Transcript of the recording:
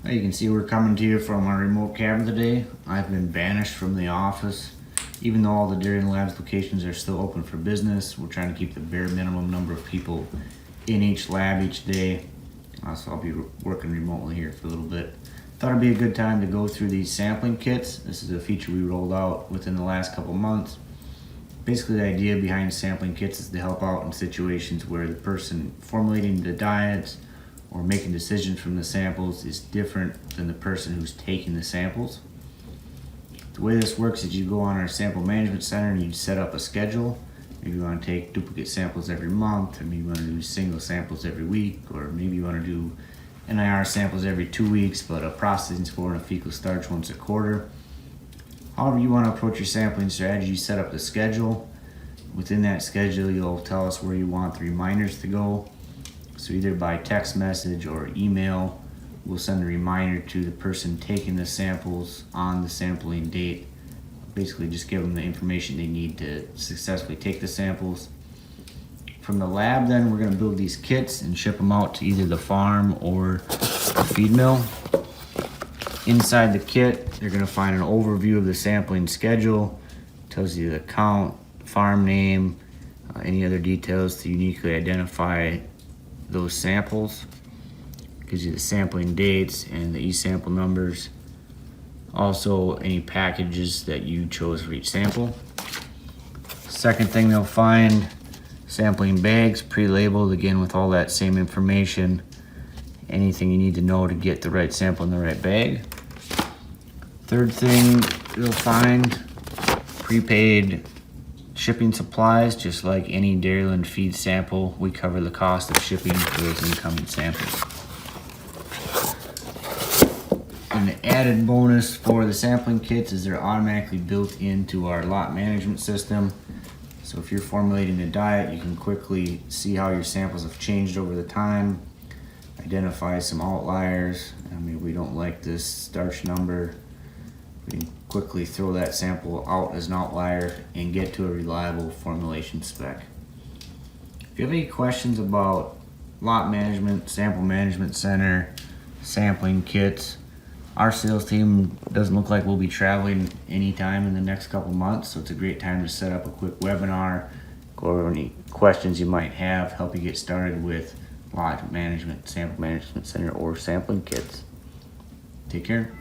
You can see we're coming to you from our remote cabin today. I've been banished from the office. Even though all the Dairyland Lab's locations are still open for business, we're trying to keep the bare minimum number of people in each lab each day. So I'll be working remotely here for a little bit. Thought it'd be a good time to go through these sampling kits. This is a feature we rolled out within the last couple months. Basically, the idea behind sampling kits is to help out in situations where the person formulating the diets or making decisions from the samples is different than the person who's taking the samples. The way this works is you go on our sample management center and you set up a schedule. Maybe you want to take duplicate samples every month, or maybe you want to do single samples every week, or maybe you want to do NIR samples every 2 weeks, but a processing score and a fecal starch once a quarter. However you want to approach your sampling strategy, you set up the schedule. Within that schedule, you'll tell us where you want the reminders to go. So either by text message or email, we'll send a reminder to the person taking the samples on the sampling date. Basically just give them the information they need to successfully take the samples. From the lab then, we're going to build these kits and ship them out to either the farm or the feed mill. Inside the kit, you're going to find an overview of the sampling schedule. It tells you the count, farm name, any other details to uniquely identify those samples. Gives you the sampling dates and the e-sample numbers. Also, any packages that you chose for each sample. Second thing they'll find, sampling bags pre-labeled, again with all that same information. Anything you need to know to get the right sample in the right bag. Third thing you'll find, prepaid shipping supplies. Just like any Dairyland feed sample, we cover the cost of shipping for those incoming samples. An added bonus for the sampling kits is they're automatically built into our lot management system. So if you're formulating a diet, you can quickly see how your samples have changed over the time, identify some outliers. We don't like this starch number. We can quickly throw that sample out as an outlier and get to a reliable formulation spec. If you have any questions about lot management, sample management center, sampling kits, our sales team doesn't look like we'll be traveling anytime in the next couple months, so it's a great time to set up a quick webinar, go over any questions you might have, help you get started with lot management, sample management center, or sampling kits. Take care.